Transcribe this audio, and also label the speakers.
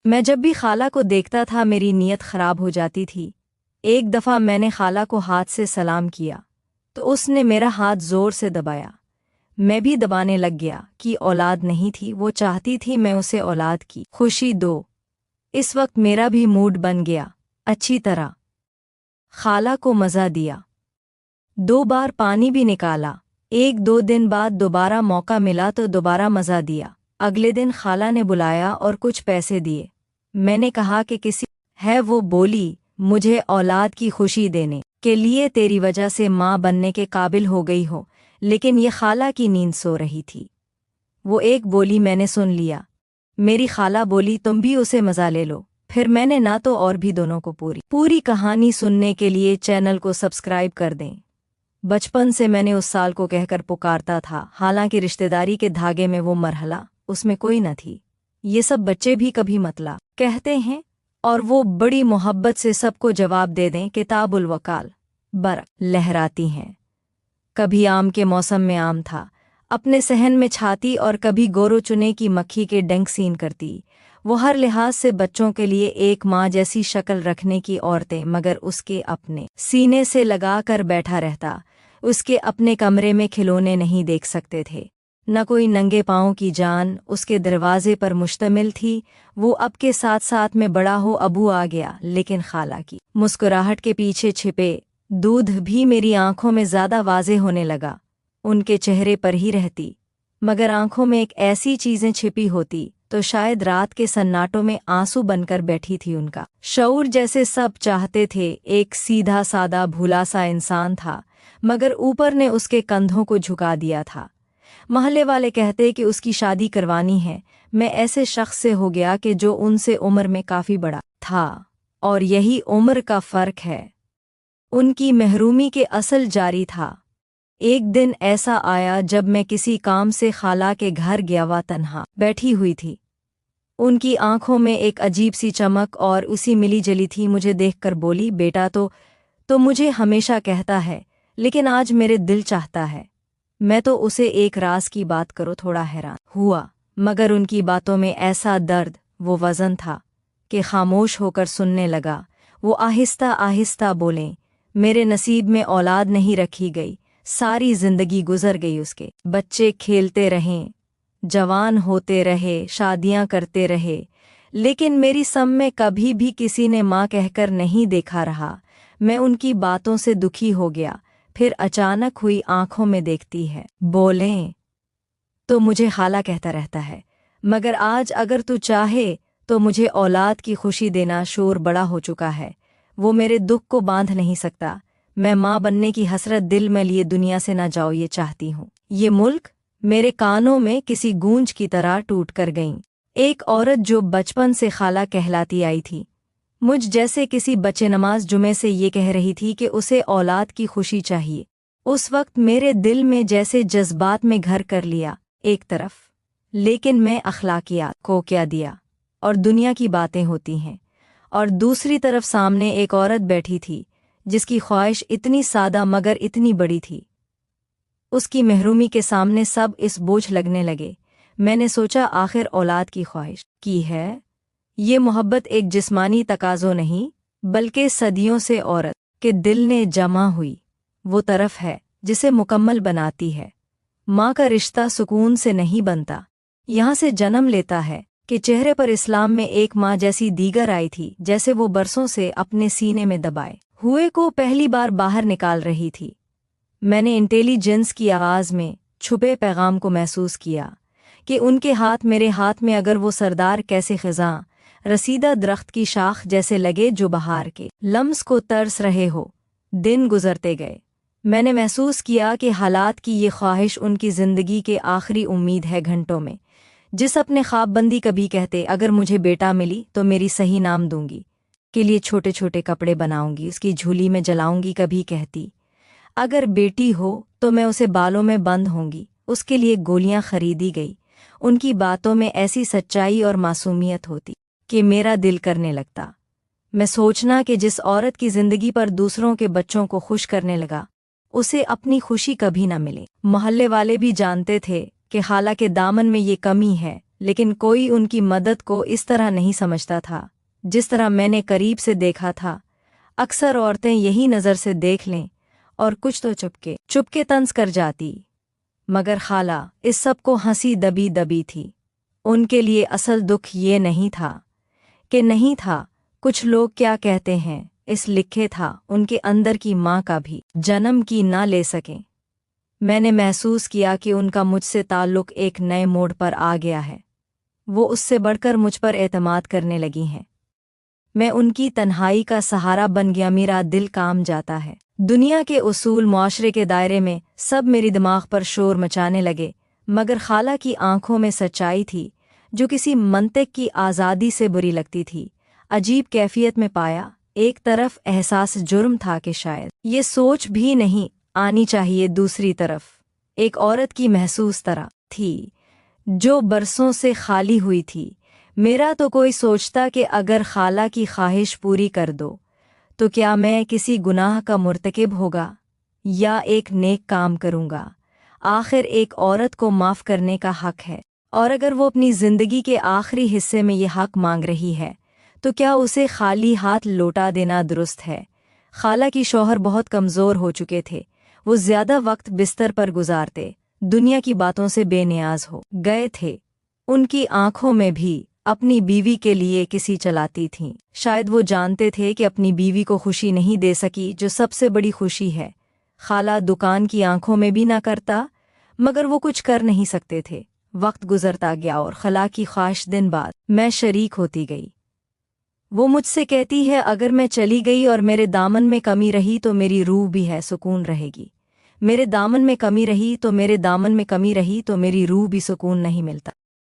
Speaker 1: मैं जब भी खाला को देखता था मेरी नीयत खराब हो जाती थी। एक दफ़ा मैंने खाला को हाथ से सलाम किया तो उसने मेरा हाथ ज़ोर से दबाया। मैं भी दबाने लग गया कि औलाद नहीं थी, वो चाहती थी मैं उसे औलाद की खुशी दो। इस वक्त मेरा भी मूड बन गया अच्छी तरह। खाला को मज़ा दिया, 2 बार पानी भी निकाला। 1-2 दिन बाद दोबारा मौका मिला तो दोबारा मज़ा दिया। अगले दिन खाला ने बुलाया और कुछ पैसे दिए। मैंने कहा कि किसी है। वो बोली, मुझे औलाद की खुशी देने के लिए तेरी वजह से माँ बनने के काबिल हो गई हो। लेकिन ये खाला की नींद सो रही थी। वो एक बोली मैंने सुन लिया। मेरी खाला बोली तुम भी उसे मज़ा ले लो। फिर मैंने ना तो और भी दोनों को पूरी कहानी सुनने के लिए चैनल को सब्सक्राइब कर दें। बचपन से मैंने उस साल को कहकर पुकारता था, हालांकि रिश्तेदारी के धागे में वो मरहला उसमें कोई न थी। ये सब बच्चे भी कभी मतला कहते हैं और वो बड़ी मोहब्बत से सबको जवाब दे दें, किताबुल वकाल बरक लहराती हैं। कभी आम के मौसम में आम था अपने सहन में छाती, और कभी गोरो चुने की मक्खी के डंक सीन करती। वो हर लिहाज से बच्चों के लिए एक माँ जैसी शक्ल रखने की औरतें, मगर उसके अपने सीने से लगा कर बैठा रहता। उसके अपने कमरे में खिलौने नहीं देख सकते थे, न कोई नंगे पाँव की जान उसके दरवाजे पर मुश्तमिल थी। वो अब के साथ साथ में बड़ा हो अबू आ गया, लेकिन खाला की मुस्कुराहट के पीछे छिपे दूध भी मेरी आंखों में ज़्यादा वाज़े होने लगा। उनके चेहरे पर ही रहती, मगर आंखों में एक ऐसी चीज़ें छिपी होती तो शायद रात के सन्नाटों में आंसू बनकर बैठी थी उनका शऊर। जैसे सब चाहते थे एक सीधा सादा भूला सा इंसान था, मगर ऊपर ने उसके कंधों को झुका दिया था। महल्ले वाले कहते कि उसकी शादी करवानी है। मैं ऐसे शख्स से हो गया कि जो उनसे उम्र में काफ़ी बड़ा था, और यही उम्र का फ़र्क है। उनकी महरूमी के असल जारी था। एक दिन ऐसा आया जब मैं किसी काम से खाला के घर गया वा तन्हा बैठी हुई थी। उनकी आंखों में एक अजीब सी चमक और उसी मिली जली थी। मुझे देखकर बोली, बेटा तो मुझे हमेशा कहता है, लेकिन आज मेरे दिल चाहता है मैं तो उसे एक राज की बात करो। थोड़ा हैरान हुआ, मगर उनकी बातों में ऐसा दर्द वो वज़न था कि खामोश होकर सुनने लगा। वो आहिस्ता आहिस्ता बोले, मेरे नसीब में औलाद नहीं रखी गई। सारी जिंदगी गुजर गई उसके, बच्चे खेलते रहें, जवान होते रहे, शादियां करते रहे, लेकिन मेरी सम में कभी भी किसी ने माँ कहकर नहीं देखा रहा। मैं उनकी बातों से दुखी हो गया। फिर अचानक हुई आंखों में देखती है, बोलें तो मुझे खाला कहता रहता है, मगर आज अगर तू चाहे तो मुझे औलाद की खुशी देना। शोर बड़ा हो चुका है, वो मेरे दुख को बांध नहीं सकता। मैं माँ बनने की हसरत दिल में लिए दुनिया से ना जाओ, ये चाहती हूँ। ये मुल्क मेरे कानों में किसी गूंज की तरह टूट कर गईं। एक औरत जो बचपन से खाला कहलाती आई थी, मुझ जैसे किसी बच्चे नमाज जुमे से ये कह रही थी कि उसे औलाद की खुशी चाहिए। उस वक्त मेरे दिल में जैसे जज्बात में घर कर लिया एक तरफ, लेकिन मैं अखलाकियात को क्या दिया और दुनिया की बातें होती हैं, और दूसरी तरफ सामने एक औरत बैठी थी जिसकी ख्वाहिश इतनी सादा मगर इतनी बड़ी थी। उसकी महरूमी के सामने सब इस बोझ लगने लगे। मैंने सोचा, आखिर औलाद की ख्वाहिश की है। ये मोहब्बत एक जिस्मानी तकाज़ो नहीं, बल्कि सदियों से औरत के दिल ने जमा हुई वो तरफ है जिसे मुकम्मल बनाती है। माँ का रिश्ता सुकून से नहीं बनता, यहाँ से जन्म लेता है कि चेहरे पर इस्लाम में एक माँ जैसी दीगर आई थी, जैसे वो बरसों से अपने सीने में दबाए हुए को पहली बार बाहर निकाल रही थी। मैंने इंटेलिजेंस की आवाज़ में छुपे पैगाम को महसूस किया कि उनके हाथ मेरे हाथ में, अगर वो सरदार कैसे ख़िज़ां रसीदा दरख्त की शाख जैसे लगे जो बहार के लम्स को तरस रहे हो। दिन गुजरते गए, मैंने महसूस किया कि हालात की ये ख्वाहिश उनकी ज़िंदगी के आखिरी उम्मीद है। घंटों में जिस अपने ख्वाबबंदी कभी कहते, अगर मुझे बेटा मिली तो मेरी सही नाम दूंगी, के लिए छोटे छोटे कपड़े बनाऊंगी, उसकी झूली में जलाऊंगी। कभी कहती, अगर बेटी हो तो मैं उसे बालों में बंद होंगी, उसके लिए गोलियां खरीदी गई। उनकी बातों में ऐसी सच्चाई और मासूमियत होती कि मेरा दिल करने लगता मैं सोचना कि जिस औरत की जिंदगी पर दूसरों के बच्चों को खुश करने लगा, उसे अपनी खुशी कभी न मिले। मोहल्ले वाले भी जानते थे कि खाला के दामन में ये कमी है, لیکن کوئی ان کی مدد کو اس طرح نہیں سمجھتا تھا جس طرح میں نے قریب سے دیکھا تھا۔ اکثر عورتیں یہی نظر سے دیکھ لیں اور کچھ تو چپکے طنز کر جاتی، مگر خالہ اس سب کو ہنسی دبی دبی تھی۔ ان کے لیے اصل دکھ یہ نہیں تھا کہ نہیں تھا کچھ لوگ کیا کہتے ہیں، اس لکھے تھا ان کے اندر کی ماں کا بھی جنم کی نہ لے سکیں۔ میں نے محسوس کیا کہ ان کا مجھ سے تعلق ایک نئے موڑ پر آ گیا ہے، وہ اس سے بڑھ کر مجھ پر اعتماد کرنے لگی ہیں۔ میں ان کی تنہائی کا سہارا بن گیا، میرا دل کام جاتا ہے۔ دنیا کے اصول، معاشرے کے دائرے میں سب میری دماغ پر شور مچانے لگے، مگر خالہ کی آنکھوں میں سچائی تھی جو کسی منطق کی آزادی سے بری لگتی تھی۔ عجیب کیفیت میں پایا، ایک طرف احساس جرم تھا کہ شاید یہ سوچ بھی نہیں آنی چاہیے، دوسری طرف ایک عورت کی محسوس طرح تھی جو برسوں سے خالی ہوئی تھی۔ میرا تو کوئی سوچتا کہ اگر خالہ کی خواہش پوری کر دو تو کیا میں کسی گناہ کا مرتکب ہوگا یا ایک نیک کام کروں گا؟ آخر ایک عورت کو معاف کرنے کا حق ہے، اور اگر وہ اپنی زندگی کے آخری حصے میں یہ حق مانگ رہی ہے تو کیا اسے خالی ہاتھ لوٹا دینا درست ہے؟ خالہ کی شوہر بہت کمزور ہو چکے تھے، وہ زیادہ وقت بستر پر گزارتے، دنیا کی باتوں سے بے نیاز ہو گئے تھے۔ ان کی آنکھوں میں بھی اپنی بیوی کے لیے کسی چلاتی تھیں۔ شاید وہ جانتے تھے کہ اپنی بیوی کو خوشی نہیں دے سکی جو سب سے بڑی خوشی ہے۔ خالہ دکان کی آنکھوں میں بھی نہ کرتا، مگر وہ کچھ کر نہیں سکتے تھے۔ وقت گزرتا گیا اور خالہ کی خواہش دن بعد میں شریک ہوتی گئی۔ وہ مجھ سے کہتی ہے اگر میں چلی گئی اور میرے دامن میں کمی رہی تو میری روح بھی ہے سکون رہے گی، میرے دامن میں کمی رہی تو میری روح بھی سکون نہیں ملتا۔